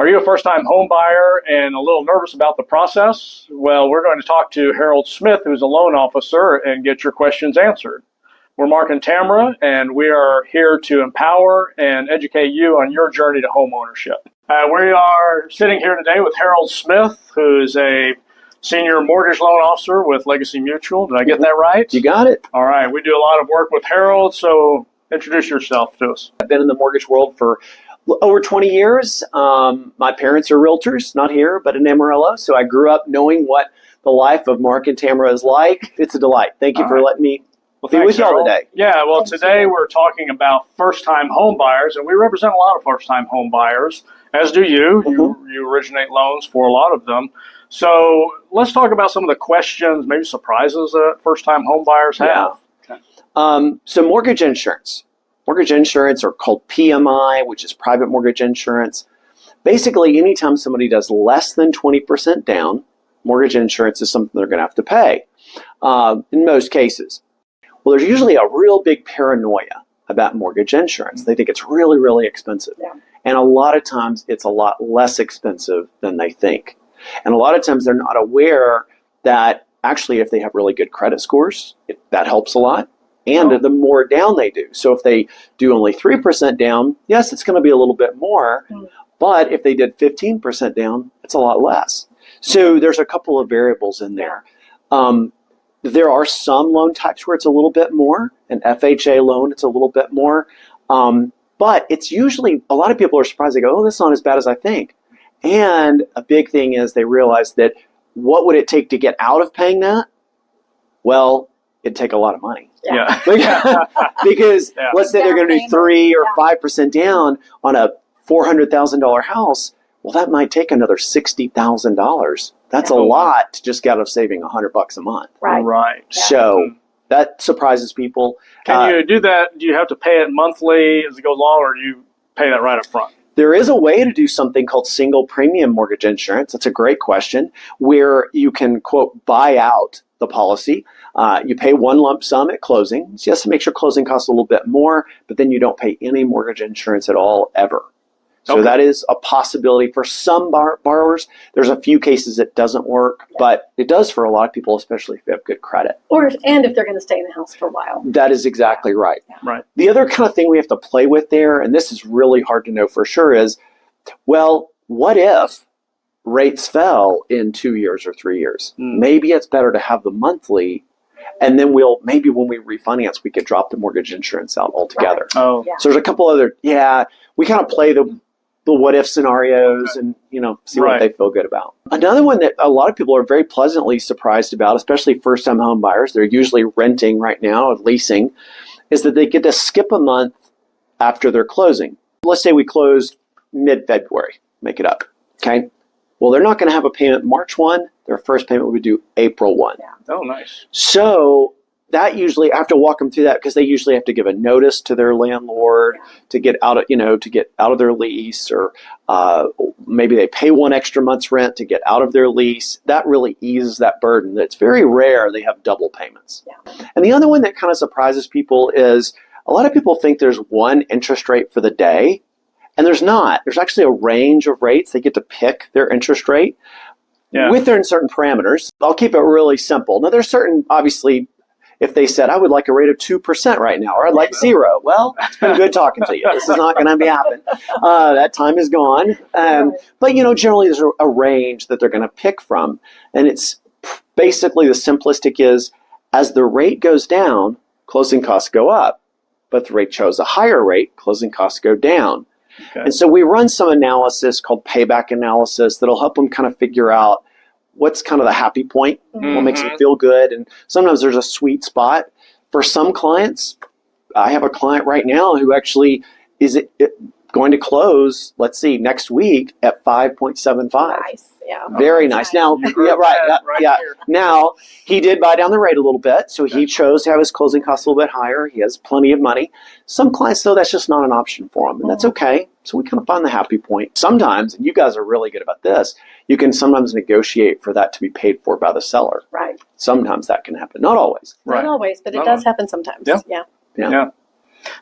Are you a first-time home buyer and a little nervous about the process? Well, we're going to talk to Harold Smith, who's a loan officer, and get your questions answered. We're Mark and Tamara, and we are here to empower and educate you on your journey to home ownership. We are sitting here today with Harold Smith, who is a senior mortgage loan officer with Legacy Mutual. Did I get that right? You got it. All right. We do a lot of work with Harold, so introduce yourself to us. I've been in the mortgage world for over 20 years. My parents are realtors, not here, but in Amarillo. So I grew up knowing what the life of Mark and Tamara is like. It's a delight. Thank you for letting me be with y'all today. Yeah, well, today we're talking about first-time home buyers, and we represent a lot of first-time home buyers, as do you. You originate loans for a lot of them. So let's talk about some of the questions, maybe surprises that first-time home buyers have. Yeah. So mortgage insurance. Mortgage insurance, or called PMI, which is private mortgage insurance. Basically, anytime somebody does less than 20% down, mortgage insurance is something they're going to have to pay in most cases. Well, there's usually a real big paranoia about mortgage insurance. They think it's really, really expensive. Yeah. And a lot of times it's a lot less expensive than they think. And a lot of times they're not aware that actually if they have really good credit scores, that helps a lot. And the more down they do. So if they do only 3% down, yes, it's going to be a little bit more. But if they did 15% down, it's a lot less. So there's a couple of variables in there. There are some loan types where it's a little bit more. An FHA loan, it's a little bit more. But it's usually, a lot of people are surprised. They go, oh, this is not as bad as I think. And a big thing is they realize that what would it take to get out of paying that? Well, it'd take a lot of money. Yeah. Because let's say they're going to do 3 or 5% down on a $400,000 house. Well, that might take another $60,000. That's a lot to just get out of saving $100 a month. Right. So that surprises people. Can you do that? Do you have to pay it monthly as it goes along, or do you pay that right up front? There is a way to do something called single premium mortgage insurance. That's a great question, where you can, quote, buy out the policy. You pay one lump sum at closing. So yes, it makes your closing cost a little bit more, but then you don't pay any mortgage insurance at all, ever. So that is a possibility for some borrowers. There's a few cases it doesn't work, but it does for a lot of people, especially if they have good credit. And if they're going to stay in the house for a while. That is exactly right. Right. The other kind of thing we have to play with there, and this is really hard to know for sure, is, well, what if rates fell in 2 years or 3 years? Maybe it's better to have the monthly, and then maybe when we refinance, we could drop the mortgage insurance out altogether. So there's a couple other, we kind of play the what if scenarios and, see what they feel good about. Another one that a lot of people are very pleasantly surprised about, especially first time home buyers, they're usually renting right now or leasing, is that they get to skip a month after their closing. Let's say we closed mid-February, make it up. Okay. Well, they're not going to have a payment March 1. Their first payment will be due April 1. Oh, nice. So that usually, I have to walk them through that because they usually have to give a notice to their landlord to get out of their lease, or maybe they pay 1 extra month's rent to get out of their lease. That really eases that burden. It's very rare they have double payments. And the other one that kind of surprises people is a lot of people think there's one interest rate for the day, and there's not. There's actually a range of rates. They get to pick their interest rate within certain parameters. I'll keep it really simple. Now, there's certain, obviously, if they said, I would like a rate of 2% right now, or I'd like 0. Well, it's been good talking to you. This is not going to be happening. That time is gone. But, generally there's a range that they're going to pick from. And it's basically the simplistic is, as the rate goes down, closing costs go up. But if the rate shows a higher rate, closing costs go down. And so we run some analysis called payback analysis that'll help them kind of figure out what's kind of the happy point, what makes them feel good. And sometimes there's a sweet spot. For some clients, I have a client right now who actually is going to close, let's see, next week at 5.75. Nice. Yeah. Very nice. Now, Now, he did buy down the rate a little bit, so he chose to have his closing costs a little bit higher. He has plenty of money. Some clients, though, that's just not an option for them, and that's okay. So we kind of find the happy point. Sometimes, and you guys are really good about this, you can sometimes negotiate for that to be paid for by the seller. Right. Sometimes that can happen. Not always. Not always, but it does happen sometimes. Yeah. Now,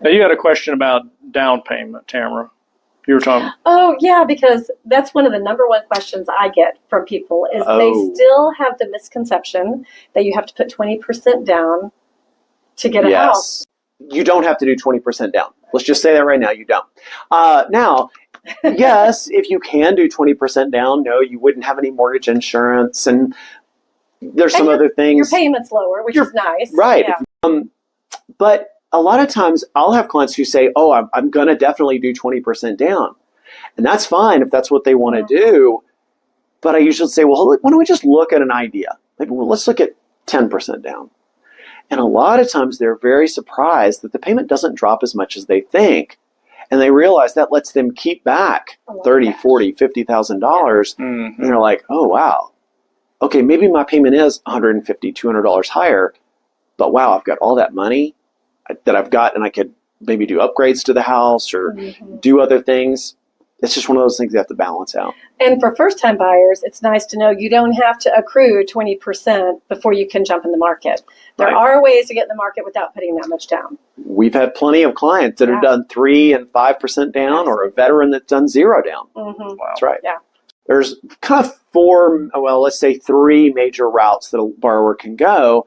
you had a question about down payment, Tamara. You were talking. Oh, yeah, because that's one of the number one questions I get from people is they still have the misconception that you have to put 20% down to get a house. You don't have to do 20% down. Let's just say that right now, you don't. Now, yes, if you can do 20% down, no, you wouldn't have any mortgage insurance, and there's some other things. Your payment's lower, which is nice. Right. Yeah. But a lot of times I'll have clients who say, oh, I'm going to definitely do 20% down. And that's fine if that's what they want to do. But I usually say, well, why don't we just look at an idea? Maybe let's look at 10% down. And a lot of times they're very surprised that the payment doesn't drop as much as they think. And they realize that lets them keep back $30,000, $40,000, $50,000. And they're like, oh, wow. Okay, maybe my payment is $150, $200 higher. But wow, I've got all that money that I've got, and I could maybe do upgrades to the house or do other things. It's just one of those things you have to balance out. And for first-time buyers, it's nice to know you don't have to accrue 20% before you can jump in the market. There are ways to get in the market without putting that much down. We've had plenty of clients that have done 3% and 5% down, or a veteran that's done 0 down. Wow. That's right. Yeah. There's kind of let's say 3 major routes that a borrower can go.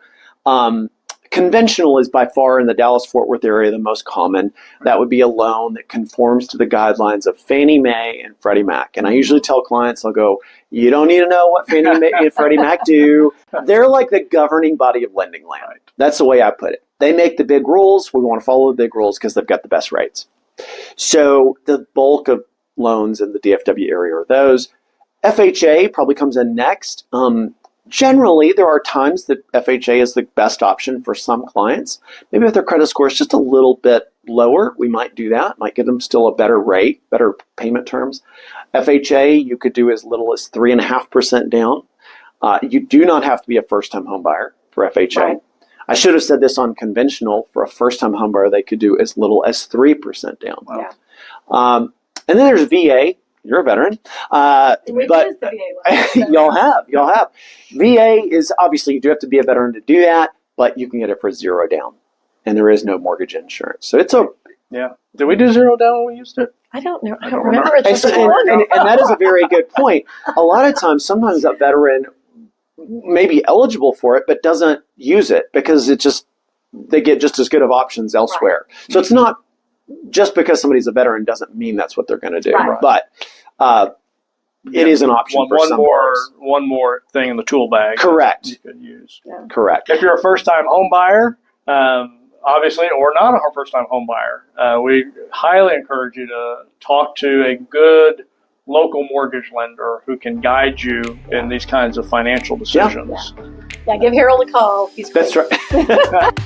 Conventional is by far in the Dallas-Fort Worth area the most common. That would be a loan that conforms to the guidelines of Fannie Mae and Freddie Mac. And I usually tell clients, I'll go, you don't need to know what Fannie Mae and Freddie Mac do. They're like the governing body of lending land. That's the way I put it. They make the big rules. We want to follow the big rules because they've got the best rates. So the bulk of loans in the DFW area are those. FHA probably comes in next. Generally, there are times that FHA is the best option for some clients. Maybe if their credit score is just a little bit lower, we might do that. Might give them still a better rate, better payment terms. FHA, you could do as little as 3.5% down. You do not have to be a first-time home buyer for FHA. Right. I should have said this on conventional. For a first-time home buyer, they could do as little as 3% down. Wow. And then there's VA. You're a veteran. Which is the VA one? Y'all have. VA is obviously, you do have to be a veteran to do that, but you can get it for 0 down. And there is no mortgage insurance. So it's Did we do 0 down when we used it? I don't know. I don't remember. And that is a very good point. A lot of times, sometimes a veteran may be eligible for it, but doesn't use it because they get just as good of options elsewhere. Right. So it's not just because somebody's a veteran doesn't mean that's what they're going to do. Right. But it is an option for some borrowers. One more thing in the tool bag. Correct. You could use. Yeah. Correct. If you're a first-time home buyer, obviously, or not a first-time home buyer, we highly encourage you to talk to a good local mortgage lender who can guide you in these kinds of financial decisions. Yeah, give Harold a call. He's great. That's right.